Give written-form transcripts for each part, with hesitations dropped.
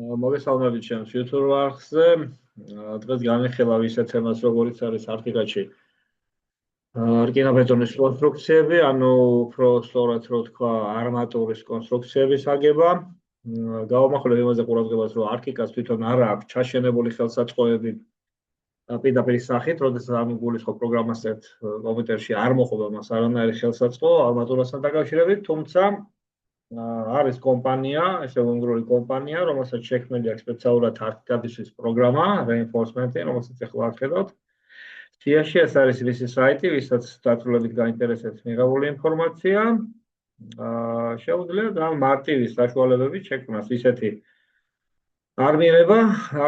მოგესალმებით ჩემს YouTube არხზე. დღეს განვიხილავ ისეთ თემას, როგორიც არის არქიტექტურაში რკინა-ბეტონის კონსტრუქციები, ანუ უფრო სწორად რო თქვა, არმატურის კონსტრუქციების აგება. გავამახვილებ იმაზე ყურადღებას, რომ არქიტექტურას თვითონ არ აქვს ჩაშენებული ხელსაწყოები პირდაპირ სახით, როდესაც ამ გულისხმობ პროგრამას ერთ კომპიუტერში არ მოხდება მას არანაირი ხელსაწყო არმატურასთან დაკავშირებით, თუმცა არის კომპანია, ესე უნგრული კომპანია, რომელსაც შექმნილი აქვს სპეციალურად არქიტექტურის პროგრამა, reinforcement-ი, რომელსაც ახლა აღხედავთ. სიაში ეს არის მისი საიტი, ვისაც დაწვრილებით გაინტერესებს მიღებული ინფორმაცია. შეუძლია ამ მარტივი საშუალებებით შექმნას ისეთი არმირება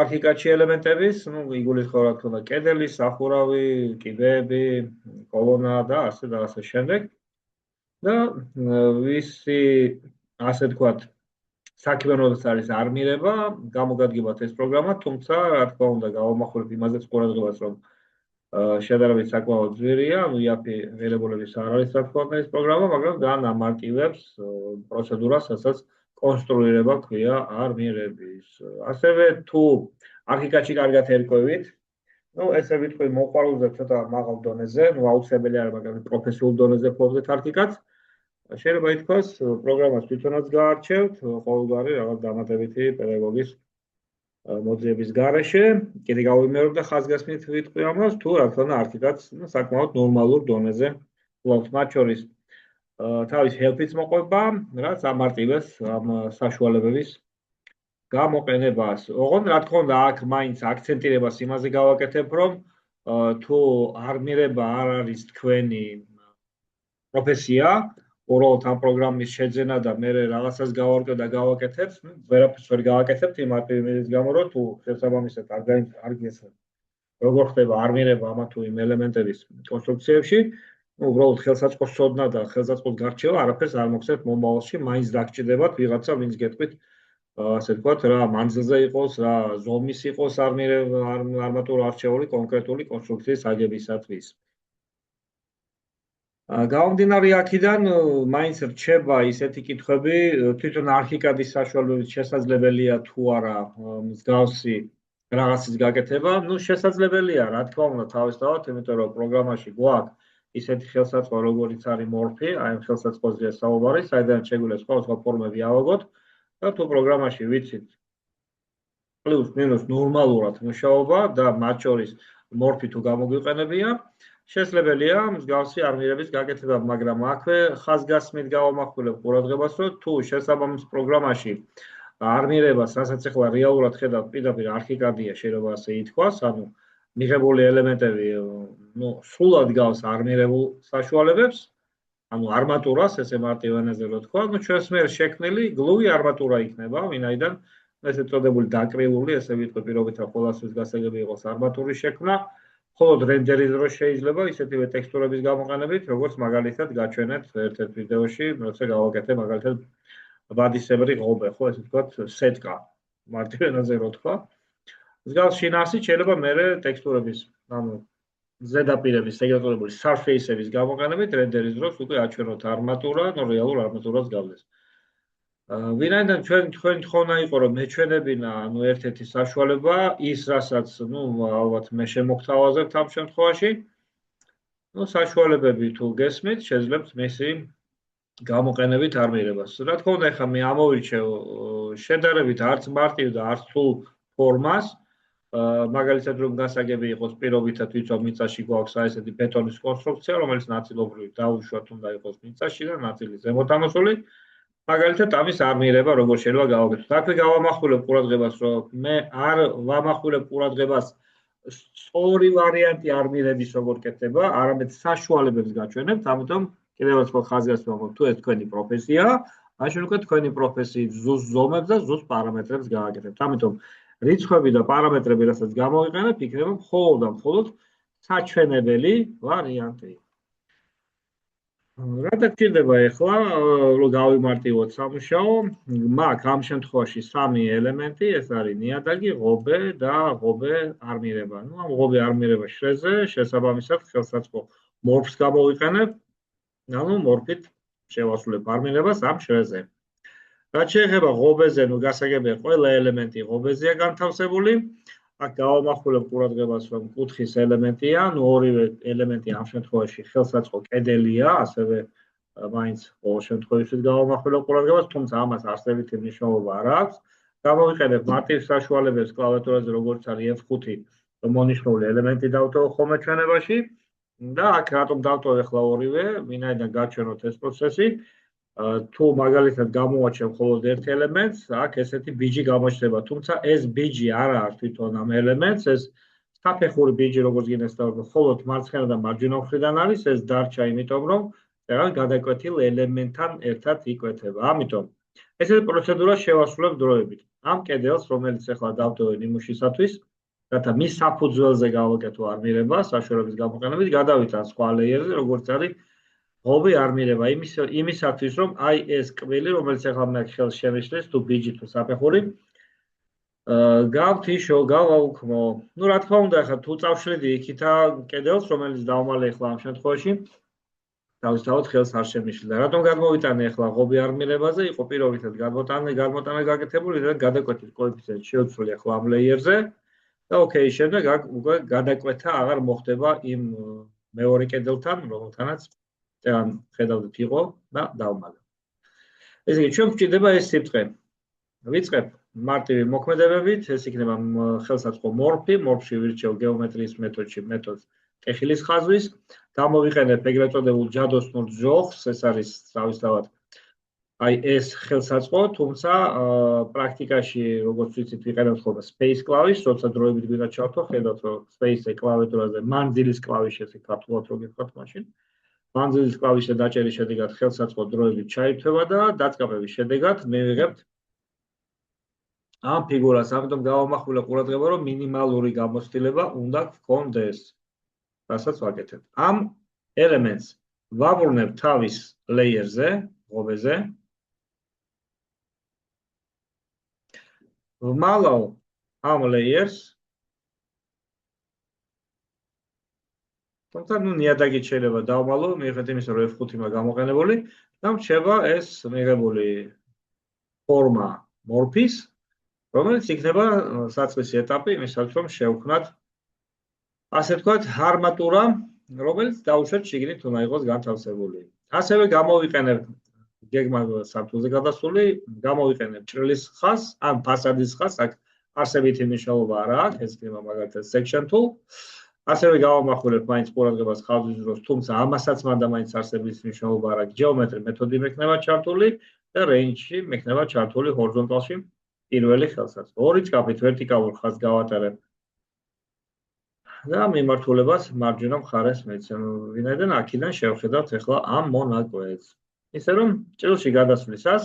არქიტექტურაში ელემენტების, იგულისხმება რა თქმა უნდა, კედელი, სახურავი, კიბეები, კოლონა და ასე შემდეგ. და ვისი ასე თქვათ საქმიანობას არის არმირება, გამოგადგებათ ეს პროგრამა, თუმცა რა თქმა უნდა გავამახვილებ იმაზეც ყურადღებას, რომ შედარებით საკმაოდ ძვირია, იაფი ღირებულების არ არის რა თქმა უნდა ეს პროგრამა, მაგრამ ძალიან ამარტივებს პროცედურას, რასაც კონსტრუირება ქვია არმირების. ასევე თუ არქიტექტურაში კარგად ერკვევით, ესე ვიტყვი მოყვარულზე ცოტა მაღალ დონეზე, აუცილებელი არ მაგალითად პროფესიულ დონეზე ფლობდეთ არქიტექტურას. შეიძლება ითქვას, პროგრამას თვითონაც გაარჩევთ, ყოველგვარი რაღაც დამატებითი პედაგოგის მოძიების გარეშე. კიდე გავიმეორებ და ხაზგასმით ვიტყვი ამას, თუ რა თქმა უნდა არქიტექტურას საკმაოდ ნორმალურ დონეზე ფლობთ, მათ შორის თავის help-იც მოყვება, რაც ამარტივებს ამ საშუალებების გამოყენებას. ოღონდ რა თქმა უნდა აქ მაინც აქცენტირებას იმაზე გავაკეთებ, რომ თუ არმირება არ არის თქვენი პროფესია, უბრალოდ ამ პროგრამის შეძენა და მე რაღაცას გავარკვევ და გავაკეთებ, ვერაფერს ვერ გავაკეთებთ იმ მარტივის გამო, რომ თუ შესაბამისად არ გესმით, როგორ ხდება არმირება ამა თუ იმ ელემენტების კონსტრუქციებში, უბრალოდ ხელსაწყოს ცოდნა და ხელსაწყოს გარჩევა არაფერს არ მოგცემთ მომავალში, მაინც დაგჭირდებათ ვიღაცა, ვინც გეტყვით, ასე ვთქვათ, რა მანძილზე იყოს, რა ზომის იყოს არმატურა არჩეული კონკრეტული კონსტრუქციის აგებისათვის. გამომდინარე აქედან მაინც რჩება ისეთი კითხვები, თვითონ არქიკადის საშუალებით შესაძლებელია თუ არა მსგავსი რაღაცის გაკეთება. შესაძლებელია, რა თქმა უნდა, თავისთავად, იმიტომ რომ პროგრამაში გვაქვს ისეთი ხელსაწყო, როგორიც არის მორფი, აი ამ ხელსაწყოზეა საუბარი, საიდანაც შეგვიძლია სხვადასხვა ფორმები ავაგოთ და თუ პროგრამაში ვიცით პლუს მინუს ნორმალურად მუშაობა და მათ შორის მორფი თუ გამოგვიყენებია, შესაძლებელია მსგავსი არმირების გაკეთება, მაგრამ აქვე ხაზგასმით გავამახვილებ ყურადღებას, რომ თუ შესაბამის პროგრამაში არმირებას, რასაც ახლა რეალურად ხედავთ, პირდაპირ არქიკადია შეიძლება ასე ითქვას, ანუ მიღებული ელემენტები, სრულად გავს არმირებულ საშუალებებს, ანუ არმატურას, ესე მარტივ ენაზე რო თქვა, ჩვენს მიერ შექმნილი გლუვი არმატურა იქნება, ვინაიდან ესე წოდებული დაკრილული, ესე ვიტყვი პირობითად ყველასთვის გასაგები იყოს არმატურის შექმნა. მხოლოდ რენდერის დროს შეიძლება ისეთივე ტექსტურების გამოყენებით, როგორც მაგალითად გაჩვენეთ ერთ-ერთ ვიდეოში, როცა გავაკეთე მაგალითად ბადისებრი ღობე, ხო, ესე ვთქვათ, სეტკა, მარტივ ენაზე რო თქვა. მსგავს შინაარსით შეიძლება მერე ტექსტურების, ანუ ზედაპირების, ეგრეთ წოდებული surface-ების გამოყენებით რენდერის დროს უკვე აჩვენოთ არმატურა, რეალურ არმატურას გავლეს. ვინაიდან თქვენი თხოვნა იყო, რომ მეჩვენებინა, ერთ-ერთი საშუალება, ის რასაც, ალბათ მე შემოგთავაზებთ ამ შემთხვევაში, საშუალებები თუ გესმით, შეძლებთ მისი გამოყენებით არმირებას. რა თქმა უნდა, ახლა მე ამოვირჩევ შედარებით არც მარტივ და არც სულ ფორმას, მაგალითად რომ გასაგები იყოს პირობითად ვიცვა მიწაში გვაქვს ესეთი ბეტონის კონსტრუქცია, რომელიც ნაწილობრივ დაუშვათ უნდა იყოს მიწაში და ნაწილი ზემოთ ამოსული. მაგალითად ამის არმირება როგორ შეიძლება გავაკეთოთ. აქვე გავამახვილებ ყურადღებას, რომ მე არ ვამახვილებ ყურადღებას სწორი ვარიანტი არმირების როგორ კეთდება, არამედ საშუალებებს გაჩვენებთ, ამიტომ კიდევ ერთხელ ხაზგასმით თუ ეს თქვენი პროფესია, მაშინ უკვე თქვენი პროფესიის ზუსტ ზომებს და ზუსტ პარამეტრებს გააკეთებთ. ამიტომ რიცხვები და პარამეტრები, რასაც გამოვიყენებ, იქნება მხოლოდ და მხოლოდ საჩვენებელი ვარიანტი. რა დაგჭირდება ახლა, რომ გავიმარტივოთ სამუშაო, მაქვს ამ შემთხვევაში სამი ელემენტი, ეს არის ნიადაგი, ღობე და ღობე არმირება. ამ ღობე არმირება შრეზე, შესაბამისად ხელსაწყო მორფს გამოვიყენებ, მორფით შევასრულებ არმირებას ამ შრეზე. რაც შეეხება ღობეზე, ნუ გასაგებია, ყველა ელემენტი ღობეზეა განთავსებული. აქ გავამახვილებ ყურადღებას, რომ კუთხის ელემენტია, ნუ ორივე ელემენტი ამ შემთხვევაში ხელსაწყო კედელია, ასევე მაინც ყოველ შემთხვევაში გავამახვილებ ყურადღებას, თუმცა ამას არსებითი მნიშვნელობა არ აქვს. გამოვიყენებ მარტივ საშუალებებს კლავიატურაზე, როგორც არის F5, რომ მონიშნული ელემენტი დავტოვო ხოლმე ჩვენებაში და აქ რატომ დავტოვე ახლა ორივე, ვინაიდან გაჩვენოთ ეს პროცესი. თუ მაგალითად გამოვაჩენ მხოლოდ ერთ ელემენტს, აქ ესეთი ბიჯი გამოჩნდება, თუმცა ეს ბიჯი არ არის თვითონ ამ ელემენტს, ეს საფეხური ბიჯი როგორც გინესწავლება, მხოლოდ მარცხენა და მარჯვენა მხრიდან არის, ეს დარჩა იმიტომ, რომ რაღაც გადაკვეთილ ელემენტთან ერთად იკვეთება. ამიტომ ესეთი პროცედურა შევასრულებ დროებით. ამ კედელს, რომელიც ახლა დავტოვე ნიმუშისათვის, რათა მის საფუძველზე გავაკეთო არმირება საშუალების გამოყენებით, გადავითან სხვა ლეიერზე, როგორც არის ღობე არმირება იმისათვის, რომ აი ეს კვილი, რომელიც ახლა მე ხელს შემიშლის, თუ ბიჯი თუ საფეხური, გავთიშო, გავაუქმო. ნუ რა თქმა უნდა, ახლა თუ წავშლიდი იქითა კედელს, რომელიც დავმალე ახლა ამ შემთხვევაში, თავისთავად ხელს არ შემიშლდა. რატომ გადმოვიტანე ახლა ღობე არმირებაზე? იყო პირობითად გადმოტანა გაკეთებული და გადაკვეთის კოეფიციენტი შევცვლი ახლა ამ ლეიერზე და ოკეი, შემდეგ აქ უკვე გადაკვეთა აღარ მოხდება იმ მეორე კედელთან, რომელთანაც თან ხედავდით იყო და დავმალე. ესე იგი, ჩვენ გვჭირდება ეს სიბრტყე. ვიწყებ მარტივი მოქმედებებით, ეს იქნება ხელსაწყო მორფი, მორფში ვირჩევ გეომეტრიის მეთოდში მეთოდს ტეხილის ხაზვის, გამოვიყენებ ეგრეთ წოდებულ ჯადოსნურ ჯოხს, ეს არის თავისთავად აი ეს ხელსაწყო, თუმცა პრაქტიკაში როგორც ვიცით ვიყენებთ ხოლმე space კლავიშს, როცა დროებით გვინდა ჩავთო, ხედავთ რომ space-ე კლავიატურაზე მანძილის კლავიში ესე ქართულად რო გიხოთ მაშინ. მანძილის კლავიშზე დაჭერის შედეგად ხელსაწყო დროებით ჩაირთვება და დაწყებების შედეგად მივიღებთ ამ ფიგურას. ამიტომ გავამახვილე ყურადღება, რომ მინიმალური გამოცდილება უნდა გქონდეს. რასაც ვაკეთებ. ამ ელემენტს ვაბრუნებ თავის ლეიერზე, ღობეზე. ვმალავ ამ ლეიერს. თუმცა ნუ ნიადაგით შეიძლება დავმალო, მიუხედავად იმისა, რომ F5-მა გამოყენებული და მრჩება ეს მიღებული ფორმა მორფის, რომელიც იქნება საწყისი ეტაპი იმისათვის, რომ შევქმნათ ასე ვთქვათ, არმატურა, რომელიც დაუშვათ შიგნით უნდა იყოს განთავსებული. ასევე გამოვიყენებ გეგმა საფუძველზე გადასული, გამოვიყენებ ჭრილის ხაზს, ან ფასადის ხაზს, აქ არსებითი მნიშვნელობა არ აქვს, ეს იქნება მაგალითად section tool. ასევე გავამახვილებ მაინც ყურადღებას ხაზვის დროს, თუმცა ამასაც მანდამაინც არსებითი მნიშვნელობა არ აქვს, geometry მეთოდი მექნება ჩართული და range-ში მექნება ჩართული horizontal-ში პირველი ხელსაწყო. ორი ჭაფით ვერტიკალურ ხაზს გავატარებ და მიმართულებას მარჯვენა მხარეს მეცემ, ვინაიდან აქედან შევხედავთ ახლა ამ მონაკვეთს. ისე რომ ჭრილში გადასვლისას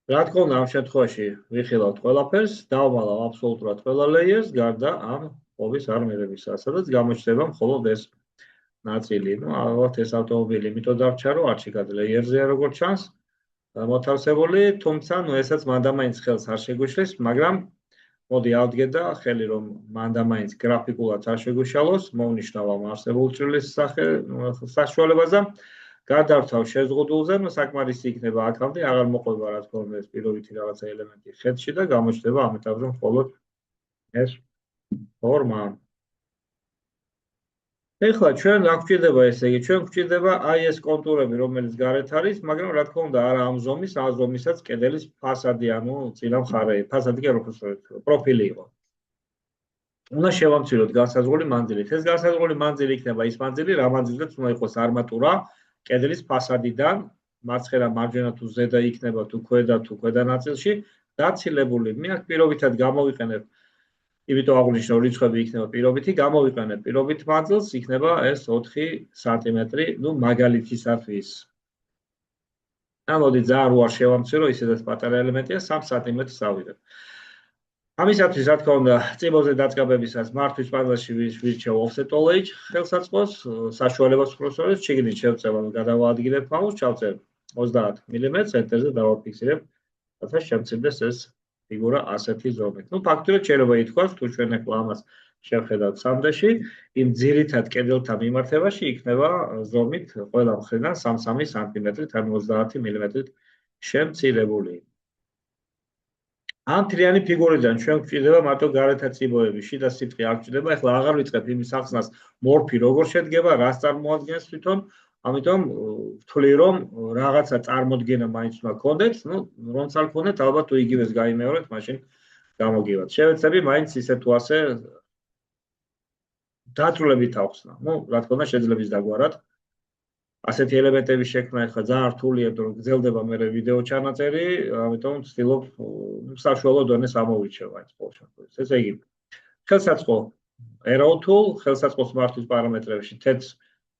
რა თქმა უნდა, ამ შემთხვევაში ვიხილავთ ყველაფერს, დავმალავ აბსოლუტურად ყველა ლეიერს, გარდა ამ ღობის არმირებისა, სადაც გამოჩნდება მხოლოდ ეს ნაწილი. ნუ ალბათ ეს ავტომობილი იმიტომ დარჩა, რომ არ შეგად ლეიერზეა როგორც ჩანს, მოთავსებული, თუმცა ნუ ესაც მანდამაინც ხელს არ შეგვიშლის, მაგრამ მოდი ავდგე და ხელი რომ მანდამაინც გრაფიკულად არ შეგვიშალოს, მოვნიშნავ ამ არსებულ ჭრილის საშუალებაზე. გადავრთავ შეზღუდულზე, ნუ საკმარისი იქნება აქამდე, აღარ მოყვება რა თქმა უნდა ეს პირობითი რაღაცა ელემენტი ხედში და გამოჩნდება ამ ეტაპზე მხოლოდ ეს ფორმა. ეხლა ჩვენ რა გვჭირდება, ესე იგი, ჩვენ გვჭირდება აი ეს კონტურები, რომელიც გარეთ არის, მაგრამ რა თქმა უნდა არა ამ ზომის, ამ ზომისაც კედელის ფასადი, ანუ წინა მხარე, ფასადი კი არ ვფიქრობ, პროფილი იყო. უნდა შევამციროთ განსაზღვრული მანძილით. ეს განსაზღვრული მანძილი იქნება ის მანძილი, რა მანძილზეც უნდა იყოს არმატურა კედლის ფასადიდან, მარცხენა, მარჯვენა თუ ზედა იქნება თუ ქვედა ნაწილში დაცილებული. მე აქ პირობითად გამოვიყენებ, იმიტომ აღვნიშნე რიცხვები იქნება პირობითი, გამოვიყენებ პირობით მანძილს, იქნება ეს 4 სანტიმეტრი, ნუ მაგალითისათვის. ამოდი ძალიან უარ შევამცირო, ისედაც პატარა ელემენტია, 3 სანტიმეტრს ავიღებ. ამისათვის რა თქმა უნდა, წიბოზე დაწყებებისას მართვის პანელში ვირჩევ offset all edge ხელსაწყოს, საშუალებას ვხროსორებს, შიგნით შევწევ, ანუ გადავაადგილებ მაუსს, ჩავწერ 30 მმ ცენტრზე დავაფიქსირებ, რათა შემცირდეს ეს ფიგურა ასეთი ზომით. ნუ ფაქტურად შეიძლება ითქვას, თუ ჩვენ ახლა ამას შევხედავთ სამდეში, იმ ძირითად კედელთა მიმართებაში იქნება ზომით ყველა მხრიდან 3-3 სანტიმეტრით, ან 30 მილიმეტრით შემცირებული. ამ მთლიანი ფიგურიდან ჩვენ გვჭირდება მარტო გარეთა წიბოები, შიდა სითხე არ გვჭირდება. ეხლა აღარ ვიწყებ იმის ახსნას მორფი როგორ შედგება, რას წარმოადგენს თვითონ, ამიტომ ვთვლი რომ რაღაცა წარმოდგენა მაინც უნდა გქონდეთ, რომც არ გქონდეთ, ალბათ თუ იგივეს გაიმეორეთ, მაშინ გამოგივათ. შევეცდები მაინც ისე თუ ასე დაწვრილებით ავხსნა. რა თქმა უნდა შეძლებს დაგვარად. ასეთი ელემენტების შექმნა ახლა ძალიან რთულია, რომ გრძელდება მე ვიდეო ჩანაწერი, ამიტომ ვცდილობ საშუალო დონეს ამოვირჩევ მაინც ყოველ შემთხვევაში. ესე იგი, ხელსაწყო arrow tool, ხელსაწყოს მართვის პარამეტრებში თეთრ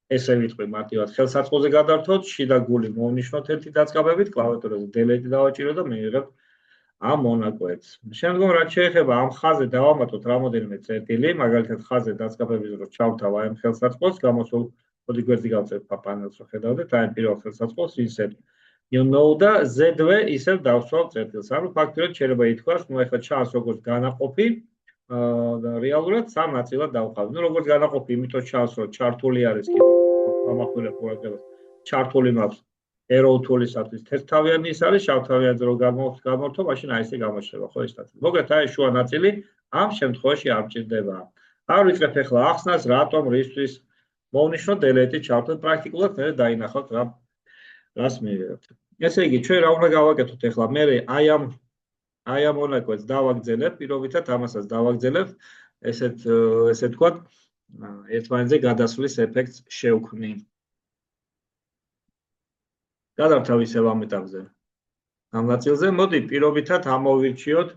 ესე ვიტყვი მარტივად ხელსაწყოზე გადავთოთ, შიდა გული მოვნიშნოთ ერთი დაწყაბებით, კლავიატურაზე delete დავაჭირო და მივიღებ ამ მონაკვეთს. შემდგომ რაც შეეხება ამ ხაზზე დავამატოთ რამოდენიმე წერტილი, მაგალითად ხაზზე დაწყაბების დროს ჩავთავ აი ამ ხელსაწყოს, გამოსულ მოდი გვერდი გავწევ პანელს რო ხედავდეთ, აი პირველ ხელსაწყოს insert you know და Z-ვე ისევ დავსვავ წერტილს. ანუ ფაქტობრივად შეიძლება ითქვას, ეხლა ჩანს როგორც განაყოფი და რეალურად სამ ნაწილად დავყავ. როგორც განაყოფი, იმიტომ ჩანს რომ ჩართული არის კიდე ამახვილებ ყურადღებას. ჩართული მაქვს arrow tool-ისათვის თეთრთავიანი ის არის, შავთავიანზე რო გამორთო, მაშინ აი ესე გამოჩნდება, ხო ეს ნაწილი. მოკლედ აი შუა ნაწილი ამ შემთხვევაში არ მჭირდება. არ ვიწყებ ახლა ახსნას, რატომ, რისთვის მოვნიშნოთ delete ჩავთვალოთ პრაქტიკულად მე დაინახავთ რას მივიღებთ. ესე იგი, ჩვენ რა უნდა გავაკეთოთ ახლა? მე აი ამ მონაკვეთს დავაგრძელებ, პირობითად ამასაც დავაგრძელებ, ესე თქვა, ერთმანეთზე გადასვლის ეფექტს შევქმნი. გადავთავ ისევ ამ ეტაპზე. ამ ნაწილზე მოდი პირობითად ამოვირჩიოთ,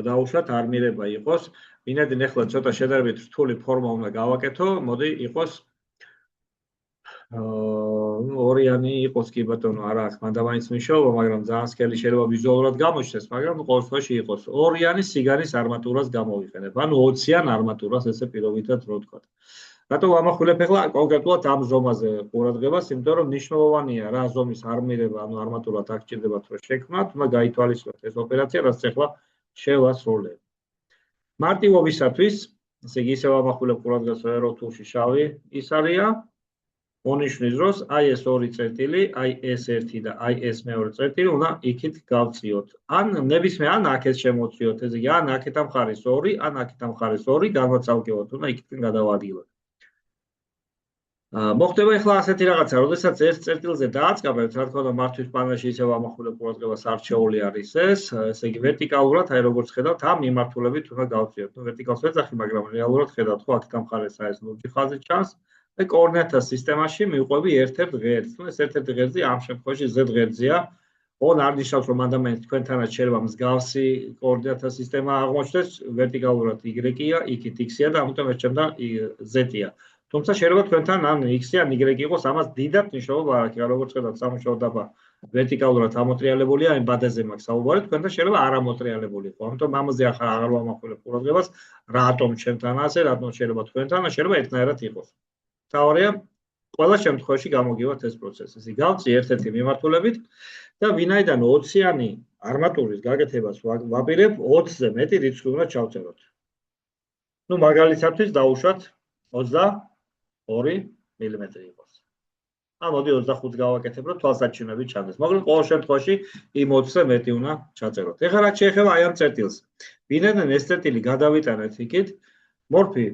დავუშვათ არმირება იყოს. ვინაიდან ახლა ცოტა შედარებით რთული ფორმა უნდა გავაკეთო, მოდი იყოს ორიანი იყოს კი ბატონო, არა აქვს მანდამაინც მნიშვნელობა, მაგრამ ძალიან სქელი შეიძლება ვიზუალურად გამოჩნდეს, მაგრამ ყოველ შემთხვევაში იყოს ორიანი სიგანის არმატურას გამოვიყენებ. ანუ 20-იან არმატურას ესე პირობითად რო ვთქვა. რატო ვამახვილებ ახლა კონკრეტულად ამ ზომაზე ყურადღებას, იმიტომ რომ მნიშვნელოვანია რა ზომის არმირება, ანუ არმატურად აქ ჭირდებათ რომ შექმნათ, უნდა გაითვალისწინოთ ეს ოპერაცია, რაც ახლა შევასრულებ. მარტივობისათვის, ესე იგი ისევ ამახვილებ ყურადღებას arrow tool-ში შავი ის არია. მონიშნის დროს აი ეს ორი წერტილი, აი ეს ერთი და აი ეს მეორე წერტილი უნდა იქით გავწიოთ. ან ნებისმიერ ან აქეთ შემოწიოთ, ესე იგი ან აქეთ ამ მხარეს 2, ან აქეთ ამ მხარეს 2 განვაცალკევოთ, უნდა იქით გადავადგილოთ. მოხდება ახლა ასეთი რაღაცა, როდესაც ერთ წერტილზე დააწყაბებთ, რა თქმა უნდა მართვის პანელში ისევ ამახვილებ ყურადღებას არჩეული არის ეს, ესე იგი ვერტიკალურად, აი როგორც ხედავთ, ამ მიმართულებით უნდა გავწიოთ. ვერტიკალს ვეძახი, მაგრამ რეალურად ხედავთ, ხო, აქეთ ამ მხარეს აი ეს ლურჯი ხაზი ჩანს. და კოორდინატთა სისტემაში მივყვები ერთ-ერთ ღერძს. ეს ერთ-ერთი ღერძი ამ შემთხვევაში Z ღერძია. ოღონდ არ ნიშნავს, რომ ადამიანს თქვენთანაც შეიძლება მსგავსი კოორდინატთა სისტემა აღმოჩნდეს, ვერტიკალურად Y-ია, იქით X-ია და ამიტომ ერჩემდა Z-ია. თუმცა შეიძლება თქვენთან ან X-ი ან Y იყოს, ამას დიდად მნიშვნელობა არ აქვს. როგორც ხედავთ, სამუშაო დაბა ვერტიკალურად ამოტრიალებულია, აი ბადაზე მაქვს საუბარი, თქვენთან შეიძლება არ ამოტრიალებული იყო. ამიტომ ამაზე ახლა აღარ ვამახვილებ ყურადღებას, რატომ ჩემთან ასე, რატომ შეიძლება თქვენთან, შეიძლება ერთნაირად იყოს. თავარია ყველა შემთხვევაში გამოგივათ ეს პროცესი. ესე გავწი ერთ-ერთი მიმართულებით და ვინაიდან 20-იანი არმატურის გაკეთებას ვაპირებ 20-ზე მეტი რიცხვი უნდა ჩავწეროთ. მაგალითად დავუშვათ 22 მილიმეტრი იყოს. მოდი 25-ს გავაკეთებ, რომ თვალსაჩინოები ჩანდეს. მაგრამ ყოველ შემთხვევაში იმ 20-ზე მეტი უნდა ჩაწეროთ. ეხლა რაც შეეხება აი ამ წერტილს. ვინაიდან ეს წერტილი გადავიტანეთ იქით, მორფი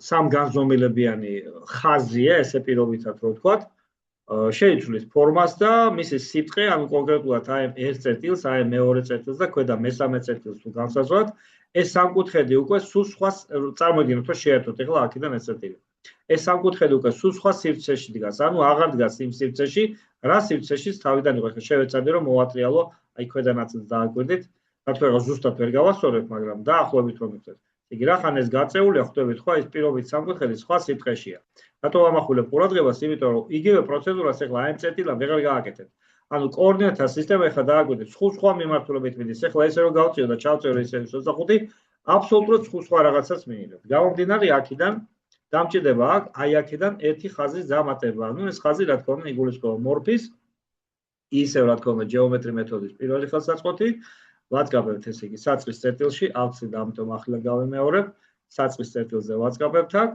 სამ განზომილებიანი ხაზია, ესე პირობითად რო ვთქვათ, შეიცვლის ფორმას და მისი სიტყე, ანუ კონკრეტულად აი ერთ წერტილს, აი მეორე წერტილს და ქვედა მესამე წერტილს თუ განსაზღვრავთ, ეს სამკუთხედი უკვე სულ სხვა წარმოგიდგენთ, რომ შეერთოთ ახლა აქედან ეს წერტილი. ეს სამკუთხედი უკვე სულ სხვა სივრცეში დგას, ანუ აღარ დგას იმ სივრცეში, რა სივრცეშიც თავიდან იყო. ახლა შევეცადე რომ მოვატრიალო, აი ქვედა ნაწილს დააკვირდით, რა თქმა უნდა ზუსტად ვერ გავასწორებ, მაგრამ დაახლოებით რომ მივხვდეთ. იგი რახან ეს გაწეულია, ხვდებით ხო, ეს პირობით სამკუთხედი სხვა სიტყვაშია. რატო ვამახვილებ ყურადღებას, იმიტომ რომ იგივე პროცედურას ახლა აი ამ წერტილამ ვეღარ გააკეთებ. ანუ კოორდინატთა სისტემა ახლა დააკვირდით, სხვა მიმართულებით მიდის. ახლა ესე რომ გავწიო და ჩავწერო ისე 25, აბსოლუტურად სხვა რაღაცას მიიღებ. გამომდინარე აქედან დამჭირდება აი აქედან ერთი ხაზის დამატება. ანუ ეს ხაზი რა თქმა უნდა იგულისხმება მორფის, ისევ რა თქმა უნდა ჯეომეტრი მეთოდის პირველი ხელსაწყოთი. ვაწყაბებთ ესე იგი საწყის წერტილში, ავცი და ამიტომ ახლა გავემეორებ. საწყის წერტილზე ვაწყობებთ აქ.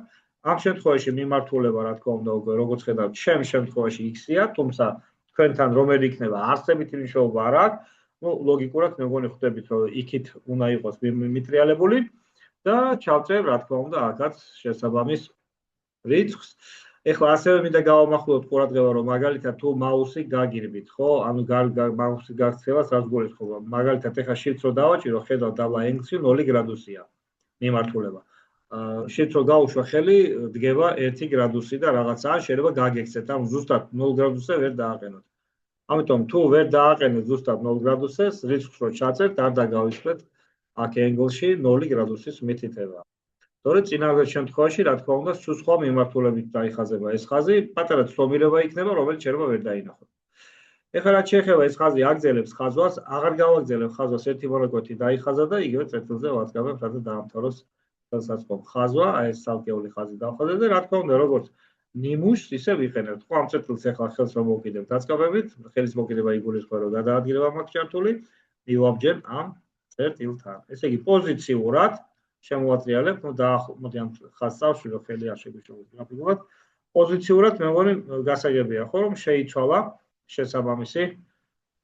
ამ შემთხვევაში მიმართულება, რა თქმა უნდა, უკვე როგორც ხედავთ, ჩემ შემთხვევაში x-ია, თუმცა თქვენთან რომელი იქნება არსებითი მნიშვნელობა არ აქვს. ლოგიკურად მე მგონი ხვდებით, რომ იქით უნდა იყოს მიტრიალებული და ჩავწერ, რა თქმა უნდა, აქაც შესაბამის რიცხვს. ეხლა ასევე მინდა გავამახვილოთ ყურადღება, რომ მაგალითად თუ მაუსი გაგირბით, ხო? ანუ მაუსი გაქცევას რაც გულისხმობა. მაგალითად ეხლა შიფტს რო დავაჭირო, ხედავ დაბლა angle-ში 0 გრადუსია მიმართულება. შიფტს რო გაუშვა ხელი, დგება 1 გრადუსი და რაღაცა შეიძლება გაგექცეთ, ანუ ზუსტად 0 გრადუსზე ვერ დააყენოთ. ამიტომ თუ ვერ დააყენეთ ზუსტად 0 გრადუსს, რიცხვს რო ჩაწერთ, არ დაგავიწყდეთ აქ angle-ში 0 გრადუსის მითითება. თორე წინასწარ შემთხვევაში, რა თქმა უნდა, სულ სხვა მიმართულებით დაიხაზება ეს ხაზი, პატარა ცნობილება იქნება, რომელიც შეიძლება ვერ დაინახოთ. ეხლა რაც შეეხება ეს ხაზი აგრძელებს ხაზვას, აღარ გავაგრძელებ ხაზვას ერთი მონაკვეთი დაიხაზა და იგივე წერტილზე ვაწყობებ, რათა დაამთავროს ხელსაწყო ხაზვა, აი ეს ცალკეული ხაზი დავხაზე და რა თქმა უნდა, როგორც ნიმუშს ისე ვიყენებთ. ხო, ამ წერტილს ეხლა ხელს რომ მოვკიდებ დაწყობებით, ხელის მოკიდება იგულისხმება, რომ გადაადგილება მაქვს ჩართული, მივაბჯენ ამ წერტილთან. ესე იგი, პოზიციურად შემოვატრიალებთ, მოდი ამ ხაზს წავშვილო, ხელი არ შეგვიშოვოს გრაფიკულად. პოზიციურად მე მგონი გასაგებია, ხო, რომ შეიცვალა შესაბამისი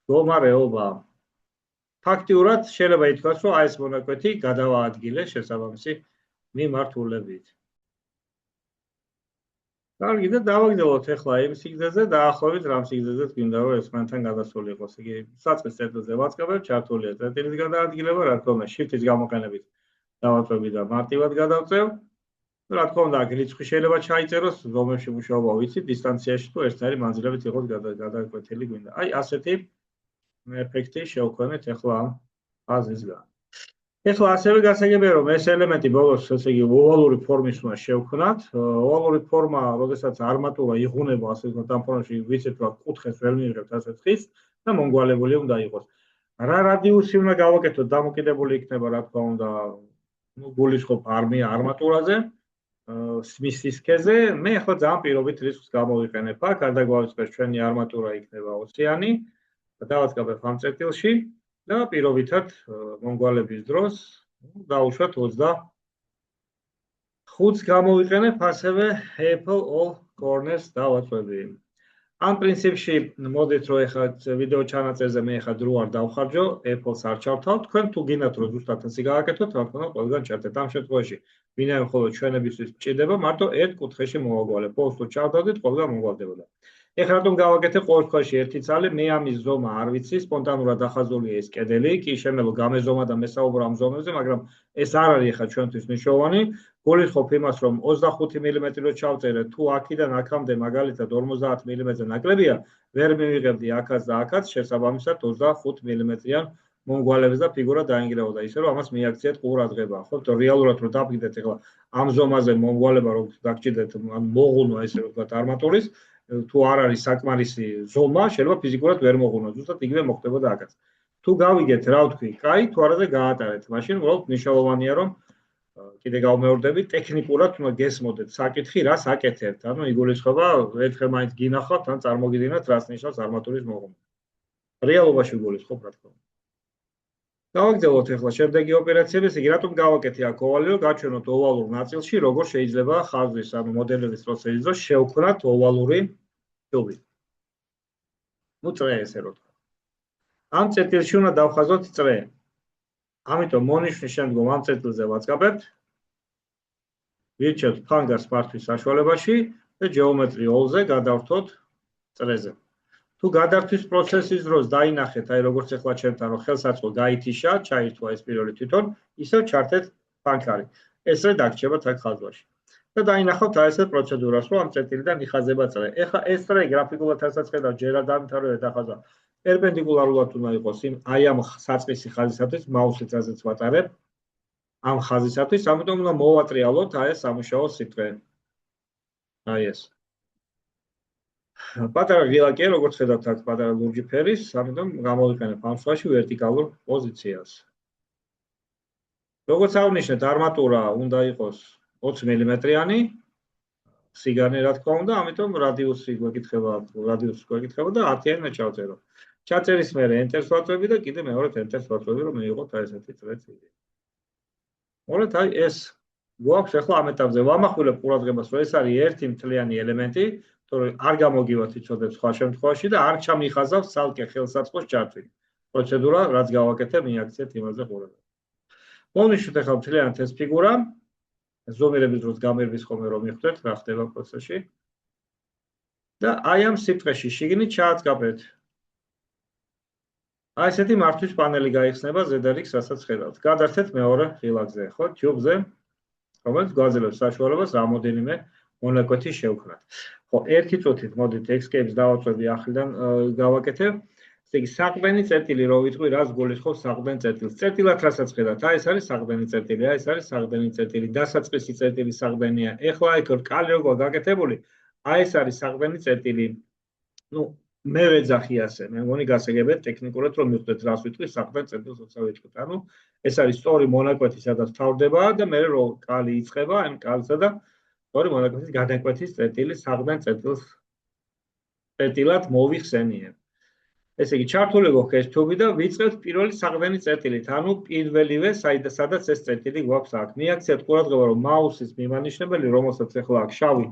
მდგომარეობა. ფაქტიურად შეიძლება ითქვას, რომ აი ეს მონაკვეთი გადავაადგილე შესაბამისი მიმართულებით. კარგი და დავაგრძელოთ ახლა იმ სიგრძეზე, დაახლოებით რამ სიგრძეზე გვინდა რომ ერთმანეთთან გადასული იყოს. იგი საწყის წერტილზე ვაწყობებ, ჩართულია წერტილის გადაადგილება, რა თქმა უნდა, shift-ის გამოყენებით დავაწვევი და მარტივად გადავწევ. რა თქმა უნდა, აქ რიცხვი შეიძლება ჩაიწეროს, რომელში მუშაობა ვიცი, დისტანციაში თუ ერთნაირი მანძილებით იყოს გადაკვეთილი გვინდა. აი, ასეთი ეფექტი შევქმნით ახლა ამ ხაზისგან. ეხლა ასევე გასაგებია, რომ ეს ელემენტი ბოლოს, ესე იგი, ოვალური ფორმის უნდა შევქმნათ. ოვალური ფორმა, როდესაც არმატურა იღუნება, ასე ვთქვათ, ამ ფორმაში ვიცით, რომ კუთხეს ვერ მიიღებთ ასეთ ხის და მომგვალებული უნდა იყოს. რა რადიუსი უნდა გავაკეთოთ, დამოკიდებული იქნება, რა თქმა უნდა, გულისხმობ არმატურაზე, მის სისქეზე. მე ახლა ძალიან პირობით რისკს გამოვიყენებ აქ, არ დაგვავიწყდეს ჩვენი არმატურა იქნება ოციანი და დავაწყობებ ამ წერტილში და პირობითად მომგვალების დროს დავუშვათ 25-ს გამოვიყენებ, ასევე apple all corners დავაწვევი. ამ პრინციპში მოდით რომ ეხლა ვიდეო ჩანაწერზე მე ეხლა დრო არ დავხარჯო, Apple-ს არ ჩავთავ, თქვენ თუ გინდათ რომ ზუსტად ასე გააკეთოთ, რა თქმა უნდა, ყველგან ჩართეთ. ამ შემთხვევაში ვინაიდან ხოლმე ჩვენებისთვის მჭირდება, მარტო ერთ კუთხეში მოვაგვალებ. პოსტს თუ ჩავდავდით, ყველგან მოვაგდებოდა. ეხლა რატომ გავაკეთე ყოველ შემთხვევაში ერთი ცალი, მე ამის ზომა არ ვიცი, სპონტანურად ახაზულია ეს კედელი, კი შემელო გამეზომა და მესაუბრო ამ ზომებზე, მაგრამ ეს არ არის ეხლა ჩვენთვის მნიშვნელოვანი. გულისხმობ იმას, რომ 25 მმ რო ჩავწერე, თუ აქედან აქამდე მაგალითად 50 მმ-ზე ნაკლებია, ვერ მივიღებდი აქაც და აქაც, შესაბამისად 25 მმ-იან მომგვალებს და ფიგურა დაინგრეოდა, ისე რომ ამას მიაქციეთ ყურადღება. ხო, თორე რეალურად რო დაფიქრდეთ ეხლა ამ ზომაზე მომგვალება რო დაგჭირდეთ, ან მოღუნვა ესე რომ ვთქვათ არმატურის, თუ არ არის საკმარისი ზომა, შეიძლება ფიზიკურად ვერ მოღუნოთ, ზუსტად იგივე მოხდებოდა აქაც. თუ გავიგეთ, რა ვთქვი, კაი, თუ არაზე გაატარეთ, მაშინ უბრალოდ მნიშვნელოვანია რომ კიდე გავმეორდები, ტექნიკურად უნდა გესმოდეთ საკითხი, რას აკეთებთ. ანუ იგულისხმება, ერთხელ მაინც გინახავთ, ან წარმოგიდგენთ, რას ნიშნავს არმატურის მოღუნება. რეალობაში გულისხმობ, რა თქმა უნდა. გავაგრძელოთ ახლა შემდეგი ოპერაციები, ესე იგი, რატომ გავაკეთე აქ ოვალი, რომ გაჩვენოთ ოვალურ ნაწილში, როგორ შეიძლება ხაზვის, ანუ მოდელების პროცესის დროს შევქმნათ ოვალური ჯობი. ნუ წრე ესე რო თქვა. ამ წერტილში უნდა დავხაზოთ წრე. ამიტომ მონიშნის შემდგომ ამ წერტილზე ვაწყობებთ. ვირჩევთ ფანგას მართვის საშუალებაში და geometry all-ზე გადავრთოთ წრეზე. თუ გადართვის პროცესის დროს დაინახეთ, აი როგორც ახლა ჩემთან რომ ხელსაწყო გაითიშა, ჩაირთვა ეს პირველი თვითონ, ისევ ჩართეთ ფანქარი. ესე დაგრჩებათ აქ ხაზვაში. და დაინახავთ აი ესეთ პროცედურას, რომ ამ წერტილიდან იხაზება წრე. ეხლა ეს წრე გრაფიკულად რასაც ხედავ, ჯერ არ დამთავრებია დახაზვა. პერპენდიკულარულად უნდა იყოს იმ აი ამ საწყისი ხაზისათვის, მაუსით რაზეც ვატარებ, ამ ხაზისათვის, ამიტომ უნდა მოვატრიალოთ აი ეს სამუშაო სიტყვე. აი ეს. პატარა ღილაკია, როგორც ხედავთ აქ პატარა ლურჯი ფერის, ამიტომ გამოვიყენებ ამ სხვაში ვერტიკალურ პოზიციას. როგორც აღნიშნეთ, არმატურა უნდა იყოს 20 მმ-იანი, სიგანე რა თქმა უნდა, ამიტომ რადიუსი გვეკითხება და 10-იანი უნდა ჩავწერო. ჩაწერის მერე enter-ს ვაწვევი და კიდე მეორედ enter-ს ვაწვევი, რომ მივიღოთ აი ესეთი წრე წილი. მოლეთ აი ეს გვაქვს ახლა ამ ეტაპზე ვამახვილებ ყურადღებას, რომ ეს არის ერთი მთლიანი ელემენტი, თორე არ გამოგივათ იცოდეთ სხვა შემთხვევაში და არ ჩამიხაზავს ცალკე ხელსაწყოს ჩართვით. პროცედურა, რაც გავაკეთებ, მიაქციეთ იმაზე ყურადღება. მოვნიშნოთ ახლა მთლიანად ეს ფიგურა. ზომიერების დროს გამერვის ხოლმე რომ მიხვდეთ, რა ხდება პროცესში. და აი ამ სიტყვაში შიგნით ჩააწყაბეთ. აი ესეთი მართვის პანელი გაიხსნება ZRX, რასაც ხედავთ. გადართეთ მეორე ღილაკზე, ხო, tube-ზე, რომელიც გვაძლევს საშუალებას რამოდენიმე მონაკვეთი შევქმნათ. ხო, ერთი წუთით მოდით escape-ს დავაწვევი ახლიდან გავაკეთებ. ესე იგი, საყრდენი წერტილი რო ვიტყვი, რას გულისხმობს საყრდენ წერტილს? წერტილად რასაც ხედავთ, აი ეს არის საყრდენი წერტილი, აი ეს არის საყრდენი წერტილი, დასაწყისი წერტილი საყრდენია. ეხლა აი კალი როგორ გაკეთებული, აი ეს არის საყრდენი წერტილი. ნუ მე ვეძახი ასე, მე მგონი გასაგებია ტექნიკურად რომ მიხვდეთ რას ვიტყვი, საყრდენ წერტილს როცა ვიტყვით. ანუ ეს არის სწორი მონაკვეთი, სადაც თავდება და მე რო კალი იწყება, ან კალსა და სწორი მონაკვეთის გადაკვეთის წერტილი საყრდენ წერტილს წერტილად მოვიხსენიებ. ესე იგი, ჩართული გვაქვს ეს თუბი და ვიწყებთ პირველი საყრდენი წერტილით, ანუ პირველივე სადაც ეს წერტილი გვაქვს აქ. მიაქციეთ ყურადღება, რომ მაუსის მიმანიშნებელი, რომელსაც ახლა აქ შავი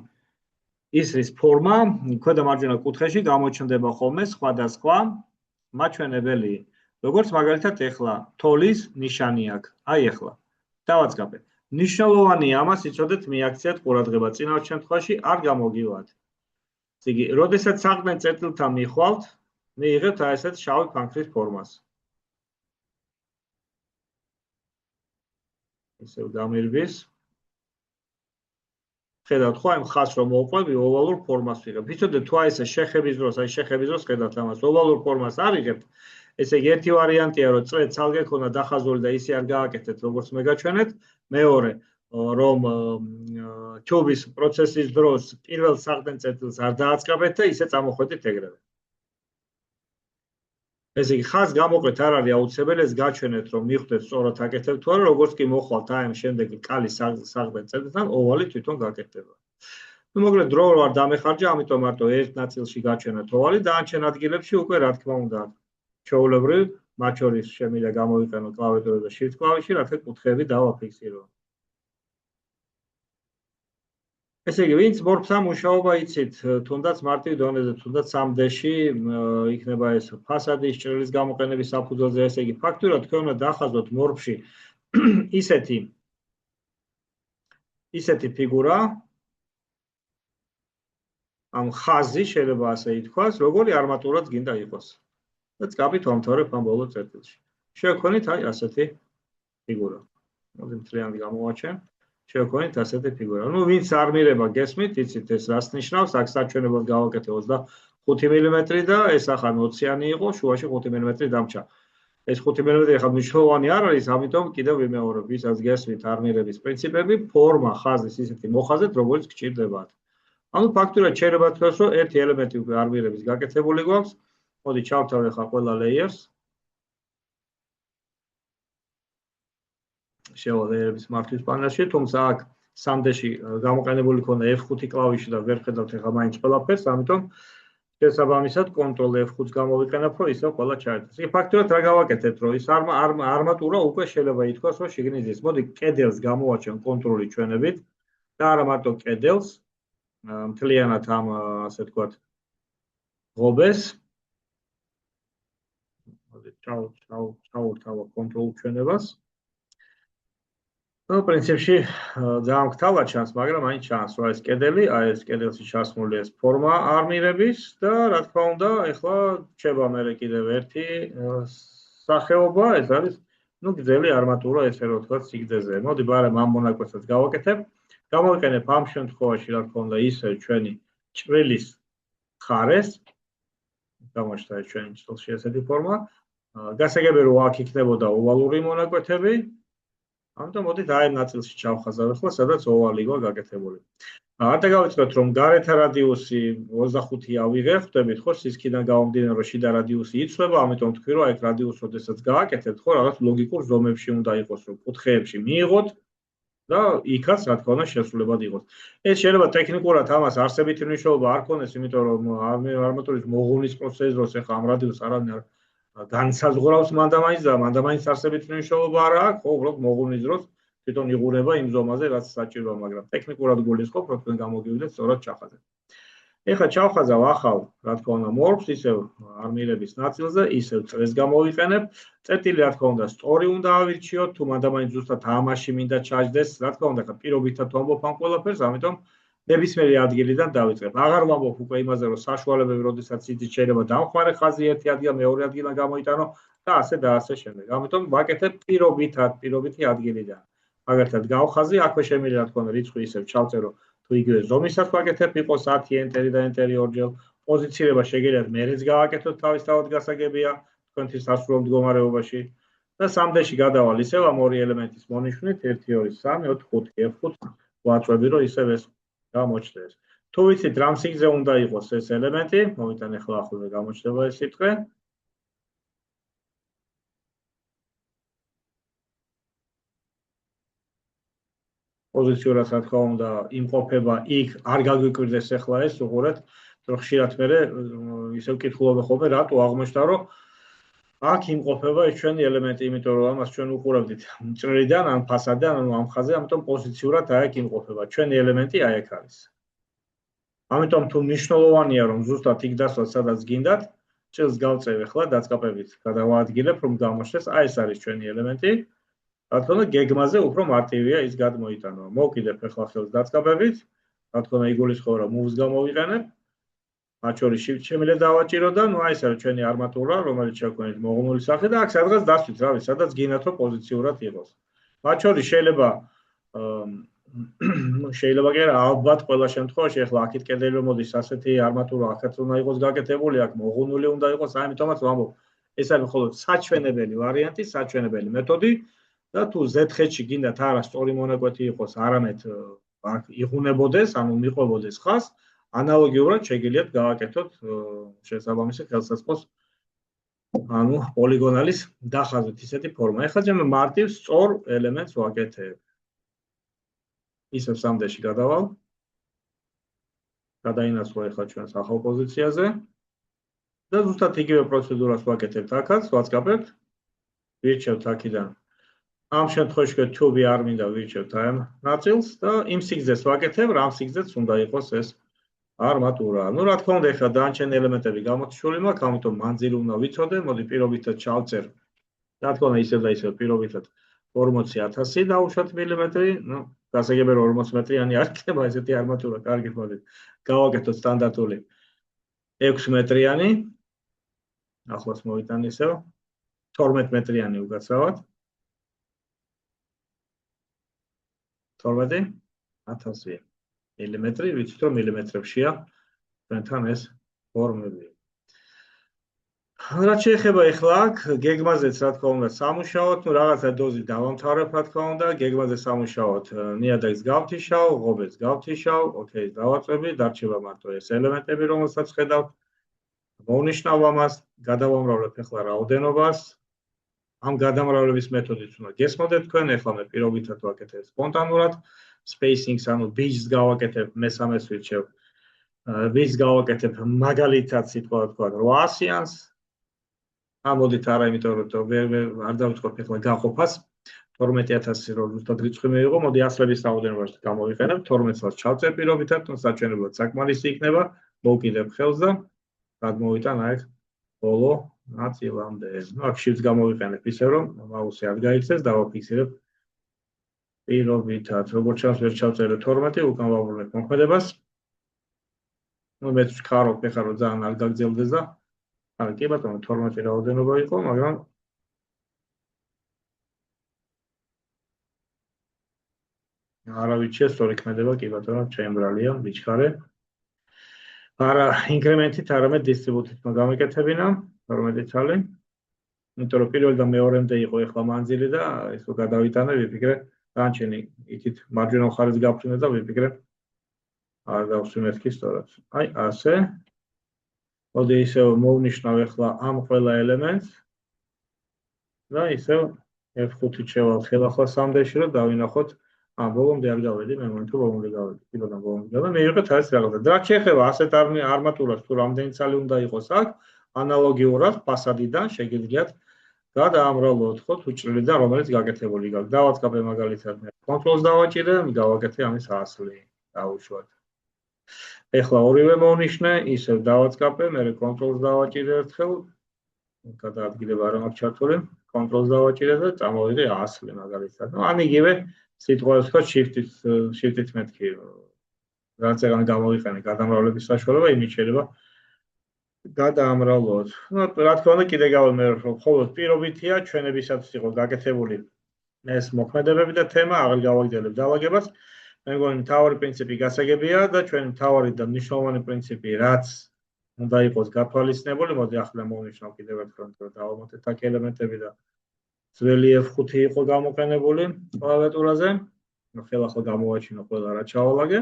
ისრის ფორმა, ქვედა მარჯვენა კუთხეში გამოჩნდება ხოლმე სხვადასხვა მაჩვენებელი. როგორც მაგალითად ახლა თოლის ნიშანი აქ. აი ახლა. დავაწყაბეთ. ნიშნულოვანია ამას იცოდეთ, მიაქციეთ ყურადღება. წინა შემთხვევაში არ გამოგივათ. ესე იგი, როდესაც საყრდენ წერტილთან მიხვალთ, მიიღებთ აი ესეთ შავი ფანქრის ფორმას. ისევ გამირბის. ხედავთ ხო, აი მხას რომ მოვყვები, ოვალურ ფორმას ვიღებ. იცოდეთ თუ აი ესე შეხების დროს ხედავთ ამას, ოვალურ ფორმას არ იღებთ. ესე იგი, ერთი ვარიანტია, რომ წვეთ ცალკე ქონა დახაზული და ისე არ გააკეთეთ, როგორც მე გაჩვენეთ. მეორე, რომ თუბის პროცესის დროს პირველ საყრდენ წერტილს არ დააწყაბეთ და ისე წამოხვედით ეგრევე. ესე იგი, ხაზს გამოყვეთ არ არის აუცილებელი, ეს გაჩვენეთ, რომ მიხვდეთ სწორად აკეთებთ თუ არა, როგორც კი მოხვალთ აი ამ შემდეგი კალის საყრდენ წერტილთან, ოვალი თვითონ გაკეთდება. ნუ მოკლედ დრო არ დამეხარჯა, ამიტომ მარტო ერთ ნაწილში გაჩვენეთ ოვალი, დანარჩენ ადგილებში უკვე რა თქმა უნდა, ჩვეულებრივ, მათ შორის შემიძლია გამოვიყენო კლავიატურა და shift კლავიში, რათა კუთხეები დავაფიქსირო. ესე იგი, ვინც მორფსა მუშაობა იცით, თუნდაც მარტივ დონეზე, თუნდაც 3D-ში იქნება ეს ფასადის ჭრილის გამოყენების საფუძველზე, ესე იგი, ფაქტურად თქვენ უნდა დახაზოთ მორფში ისეთი ფიგურა, ამ ხაზი შეიძლება ასე ითქვას, როგორი არმატურაც გინდა იყოს. და წკაპით ვამთავრებ ამ ბოლო წერტილში. შევქონით აი ასეთი ფიგურა. მოდი მთლიანად გამოვაჩენ. შევქონით ასეთი ფიგურა. ნუ ვინც არ მირება გესმით, იცით ეს რას ნიშნავს, აქ საჩვენებლად გავაკეთე 25 მმ და ეს ახლა 20-იანი იყო, შუაში 5 მმ დამჭა. ეს 5 მმ ახლა მნიშვნელოვანი არ არის, ამიტომ კიდევ ვიმეორებ, ვისაც გესმით არმირების პრინციპები, ფორმა ხაზის ისეთი მოხაზეთ, როგორც გჭირდებათ. ანუ ფაქტურად შეიძლება თქვას, რომ ერთი ელემენტი უკვე არმირების გაკეთებული გვაქვს. მოდი ჩავთავრე ხა ყველა layers. შევალერების მართვის პანელში, თუმცა აქ 3D-ში გამოყენებული ქონა F5 კლავიში და ვერ ხედავთ ახლა მაინც ყველაფერს, ამიტომ შესაბამისად Ctrl F5-ს გამოვიყენებ, რომ ისევ ყველა ჩაერთოს. იგი ფაქტურად რა გავაკეთეთ, რომ ის არმატურა უკვე შეიძლება ითქვას, რომ შიგნით ის. მოდი კედელს გამოვაჩენ კონტროლი ჩვენებით და არა მარტო კედელს, მთლიანად ამ ასე ვთქვათ ღობეს. მოდი ჩავთავ კონტროლ ჩვენებას. ну, პრინციპში ძალიან გთავად ჩანს, მაგრამ აი ჩანს, რომ ეს კედელი, აი ეს კედელში ჩასმული ეს ფორმა არმირების და რა თქმა უნდა, ეხლა რჩება მე კიდევ ერთი სახეობა, ეს არის, ну, გრძელი არმატურა, ესე რომ ვთქვათ, სიგრძეზე. მოდი ბარემ ამ მონაკვეთსაც გავაკეთებ. გამოვიყენებ ამ შემთხვევაში, რა თქმა უნდა, ისე ჩვენი ჭრილის ხარეს. გამოჩნდა ჩვენი ჭრილში ესეთი ფორმა. გასაგებია, რომ აქ იქნებოდა ოვალური მონაკვეთები. ამიტომ მოდით აი ამ ნაწილში ჩავხაზავ ახლა, სადაც ოვალი იყო გაკეთებული. არ დაგავიწყოთ, რომ გარეთა რადიუსი 25 ავიღე, ხვდებით ხო, სისქიდან გამომდინარე, რომ შიდა რადიუსი იცვლება, ამიტომ თქვი, რომ აი რადიუსს როდესაც გააკეთებთ, ხო, რაღაც ლოგიკურ ზომებში უნდა იყოს, რომ კუთხეებში მიიღოთ და იქაც რა თქმა უნდა შესრულებად იყოს. ეს შეიძლება ტექნიკურად ამას არსებითი მნიშვნელობა არ ქონდეს, იმიტომ რომ არმატურის მოღუნის პროცესის დროს ახლა ამ რადიუსს არავინ განსაზღვრავს მანდამაინც და მანდამაინც არსებითი მნიშვნელობა არ აქვს, ხო, უბრალოდ მოღუნის დროს თვითონ იღურება იმ ზომაზე, რაც საჭიროა, მაგრამ ტექნიკურად გულისხმობ, რომ თქვენ გამოგივიდეთ სწორად ჩახაზეთ. ეხლა ჩავხაზავ ახალ, რა თქმა უნდა, მორფს, ისევ არმირების ნაწილზე, ისევ წრეს გამოვიყენებ. წერტილი, რა თქმა უნდა, სწორი უნდა ავირჩიოთ, თუ მანდამაინც ზუსტად ამაში მინდა ჩაჯდეს, რა თქმა უნდა, პირობითად ვამბობ ამ ყველაფერს, ამიტომ ნებისმიერი ადგილიდან დავიწყებ. აღარ ვამბობ უკვე იმაზე, რომ საშუალებები, როდესაც იცით, შეიძლება დამხმარე ხაზი ერთი ადგილიდან მეორე ადგილიდან გამოიტანო და ასე შემდეგ. ამიტომ ვაკეთებ პირობითი ადგილიდან. მაგალითად, გავხაზი, აქვე შემიძლია, რა თქმა უნდა, რიცხვი ისევ ჩავწერო, თუ იგივე ზომისაც ვაკეთებ, იყოს 10 ენტერი და ენტერი ორჯერ. პოზიცირება შეგიძლიათ მერეც გავაკეთოთ, თავისთავად გასაგებია, თქვენთვის სასურველ მდგომარეობაში. და 3D-ში გადავალ ისევ ამ ორი ელემენტის მონიშნვით 1 2 3 4 5 F5 ვაწვევი, რომ ისევ ეს გამოჩნდეს. თუ ვიცით, რამ სიგრძე უნდა იყოს ეს ელემენტი, მოვიტან ახლა ახლა გამოჩნდება ეს სიტყვე. პოზიციურად, რა თქმა უნდა, იმყოფება იქ, არ გაგვიკვირდეს ახლა ეს, უყურეთ, რომ ხშირად მე ისევ კითხულობ ხოლმე, რატო აღმოჩნდა, რომ აქ იმყოფება ეს ჩვენი ელემენტი, იმიტომ რომ ამას ჩვენ უყურებდით მჭრელიდან, ან ფასადიდან, ანუ ამ ხაზზე, ამიტომ პოზიციურად აი აქ იმყოფება. ჩვენი ელემენტი აი აქ არის. ამიტომ თუ მნიშვნელოვანია, რომ ზუსტად იქ დასვათ, სადაც გინდათ, ჭრილს გავწევ ახლა დაწყაპებით, გადავაადგილებ, რომ გამოჩნდეს, აი ეს არის ჩვენი ელემენტი. რა თქმა უნდა, გეგმაზე უფრო მარტივია ის გადმოიტანო. მოვკიდებ ახლა ხელს დაწყაპებით, რა თქმა უნდა, იგულისხმება, რომ moves გამოვიყენებ. მათ შორის shift შემიძლია დავაჭირო და ნუ აი ეს არის ჩვენი არმატურა, რომელიც შევქმნით მოღუნული სახე და აქ სადღაც დასვით, რავი, სადაც გინდათ, რომ პოზიციურად იყოს. მათ შორის შეიძლება კი არა, ალბათ ყველა შემთხვევაში ახლა აქეთ კედელი რომ მოდის, ასეთი არმატურა აქაც უნდა იყოს გაკეთებული, აქ მოღუნული უნდა იყოს, ამიტომაც ვამბობ, ეს არის მხოლოდ საჩვენებელი ვარიანტი, საჩვენებელი მეთოდი და თუ Z-ხედში გინდათ არა სწორი მონაკვეთი იყოს, არამედ აქ იღუნებოდეს, ანუ მიყვებოდეს ხაზს, ანალოგიურად შეგიძლიათ გავაკეთოთ შესაბამისი ხელსაწყოს, ანუ პოლიგონალის დახაზვით ისეთი ფორმა. ეხლა ჩემ მარტივ სწორ ელემენტს ვაკეთებ. ისევ 3D-ში გადავალ. გადაინაცვლა ეხლა ჩვენს ახალ პოზიციაზე და ზუსტად იგივე პროცედურას ვაკეთებთ აქაც, ვაწყაპებთ. ვირჩევთ აქედან. ამ შემთხვევაში თუ არ მინდა ვირჩევთ აი ამ ნაწილს და იმ სიგრძეს ვაკეთებ, რამ სიგრძეც უნდა იყოს ეს არმატურა. ნუ რა თქმა უნდა, ეხლა დანარჩენი ელემენტები გამოჩვეული მაქვს, ამიტომ მანძილი უნდა ვიცოდე, მოდი პირობითად ჩავწერ. რა თქმა უნდა, ისევ და ისევ პირობითად 40000 დაუშვათ მილიმეტრი, ნუ გასაგებია 40 მეტრიანი არ იქნება ესეთი არმატურა, კარგით მოდით. გავაკეთოთ სტანდარტული 6 მეტრიანი. ახლაც მოვიტან ისევ 12 მეტრიანი უკაცრავად. 12000 მილიმეტრი, ვიცით რომ მილიმეტრებშია თქვენთან ეს ფორმები. რაც შეეხება ეხლა აქ გეგმაზეც რა თქმა უნდა სამუშაოთ, ნუ რაღაცა დოზი დავამთავრებ რა თქმა უნდა, გეგმაზე სამუშაოთ, ნიადაგს გავთიშავ, ღობეს გავთიშავ, ოკეი, დავაწვევი, დარჩება მარტო ეს ელემენტები, რომელსაც ხედავთ. მოვნიშნავ ამას, გადავამრავლებ ეხლა რაოდენობას. ამ გადამრავლების მეთოდით უნდა გესმოდეთ თქვენ, ეხლა მე პირობითად ვაკეთებ სპონტანურად, spacing-ს, ანუ beats გავაკეთებ, მესამეს ვირჩევ. beats გავაკეთებ მაგალითად სიტყვა თქვა 800-იანს. ამოდით არა, იმიტომ რომ არ დავიწყებ ეხლა გაყოფას. 12000 რო ზუსტად რიცხვი მეიღო, მოდი ასლების რაოდენობას გამოვიყენებ, 12-ს ჩავწერ პირობითად, თუმცა საჩვენებლად საკმარისი იქნება, მოვკიდებ ხელს და გადმოვიტან აი ბოლო ნაწილამდე. ნუ აქ shift გამოვიყენებ ისე რომ მაუსი არ გაიქცეს, დავაფიქსირებ პირობითად. როგორც ჩანს, ვერ ჩავწერე 12, უკან ვაბრუნებ მოქმედებას. ნუ მე ვქარო, ეხლა რომ ძალიან არ გაგძელდეს და არა, კი ბატონო, 12 რაოდენობა იყო, მაგრამ არა ვიცი, სწორი ქმედება, კი ბატონო, ჩემბრალია, ვიჩქარე. არა ინკრემენტით, არამედ დისტრიბუტით გამეკეთებინა 12 თალი. იმიტომ რომ პირველი და მეორემდე იყო ეხლა მანძილი და ეს რო გადავიტანე, ვიფიქრე, განჩენი იქით მარჯვენა მხარეს გაფრინდა და ვიფიქრე არ დავსვი მეთქი სწორად. აი, ასე. მოდი ისევ მოვნიშნავ ეხლა ამ ყველა ელემენტს და ისევ F5-ით შევალ ხელახლა 3D-ში, რომ დავინახოთ. ბოლომდე არ გავედი, მე მომენტო ბოლომდე გავედი. კი ბატონო, ბოლომდე და მეიღეთ ეს რაღაცა. და რაც შეეხება ასეთ არმატურას, თუ რამდენი ცალი უნდა იყოს აქ, ანალოგიურად ფასადიდან შეგიძლიათ გადაამრავლოთ ხო თუ ჭრილიდან რომელიც გაკეთებული გაქვს. დავაწყაბე მაგალითად მე კონტროლს დავაჭირე, გავაკეთე ამის ასლი, დავუშვათ. ეხლა ორივე მოვნიშნე, ისევ დავაწყაბე, მე კონტროლს დავაჭირე ერთხელ, გადაადგილება არ მაქვს ჩართული, კონტროლს დავაჭირე და წამოვიღე ასლი მაგალითად. ნუ ან იგივე სიტყვებს ხო shift-ით მეთქი. რაც ეგან გამოვიყენე გადამრავლების საშუალება, იმით შეიძლება გადაამრავლოთ. ნუ რა თქმა უნდა კიდე გავიმეორე რომ მხოლოდ პირობითია ჩვენებისაც იყო გაკეთებული ეს მოქმედებები და თემა აღარ გავაგრძელებ დაალაგებას. მე მგონი მთავარი პრინციპი გასაგებია და ჩვენი მთავარი და მნიშვნელოვანი პრინციპი რაც უნდა იყოს გათვალისწინებული, მოდი ახლა მოვნიშნავ კიდევ ერთხელ რომ დავამატეთ აქ ელემენტები და ძველი F5 იყო გამოყენებული კლავიატურაზე. ხელახლა გამოვაჩინო ყველა რა ჩავალაგე.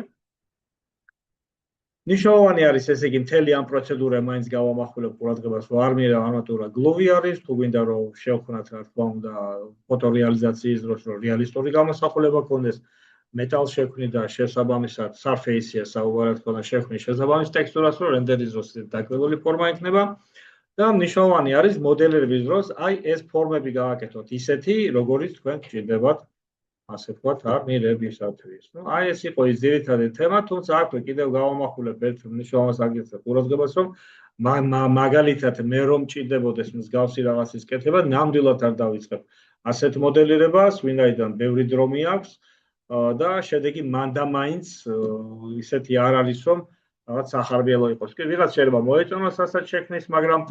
ნიშნავანი არის ესე იგი მთელი ამ პროცედურა მაინც გავამახვილებ ყურადღებას რომ armira armatura glue არის თუ გვინდა რომ შევქმნათ რა თქმა უნდა ფოტორეალიზაციის დროს რომ რეალისტური გამოსახულება გქონდეს მეტალს შექმნი და შესაბამისად surface-ია საუბარად ქონა შექმნი შესაბამის ტექსტურას რომ რენდერის დროს დაკლებული ფორმა იქნება და ნიშნავანი არის მოდელირების დროს აი ეს ფორმები გააკეთოთ ისეთი როგორიც თქვენ გჭირდებათ ასე ვთქვათ armirებისათვის. ნუ აი ეს იყო ის ძირითადი თემა, თუმცა აქვე კიდევ გავამახვილებ ერთ მნიშვნელოვანს აგერზე ყურადღებას, რომ მაგალითად მე რომ მჭირდებოდეს მსგავსი რაღაცის კეთება, ნამდვილად არ დავიწყებ ასეთ მოდელირებას, ვინაიდან ბევრი დრო მიაქვს და შედეგი მანდა მაინც ისეთი არ არის, რომ რაღაც სახარბიელო იყოს. კი, ვიღაც შეიძლება მოეწონოს ასეთ შექმნის, მაგრამ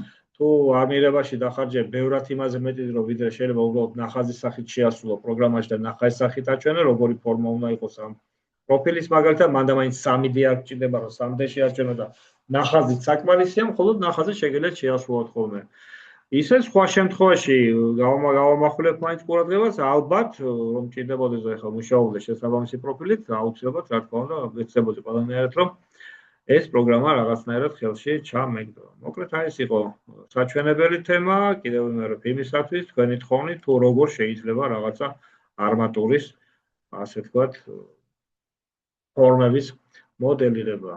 თუ armirებაში დახარჯებ ბევრად იმაზე მეტი დრო, ვიდრე შეიძლება უბრალოდ ნახაზის სახით შეასრულო პროგრამაში და ნახაზის სახით აჩვენო, როგორი ფორმა უნდა იყოს ამ პროფილის, მაგალითად, მანდა მაინც 3D არ გჭირდება, რომ 3D შეარჩენო და ნახაზით საკმარისია, მხოლოდ ნახაზი შეგიძლიათ შეასრულოთ ხოლმე. ისე სხვა შემთხვევაში გავამახვილებ მაინც ყურადღებას, ალბათ რომ მჭირდებოდეს ახლა მუშაობდე შესაბამისი პროფილით, აუცილებლად რა თქმა უნდა, ვეცდებოდი ყველანაირად რომ ეს პროგრამა რაღაცნაირად ხელში ჩამეგდო. მოკლედ აი ეს იყო საჩვენებელი თემა, კიდევ ვიმეორებ იმისათვის, თქვენი თხოვნით თუ როგორ შეიძლება რაღაცა armaturis ასე ვთქვათ ფორმების მოდელირება.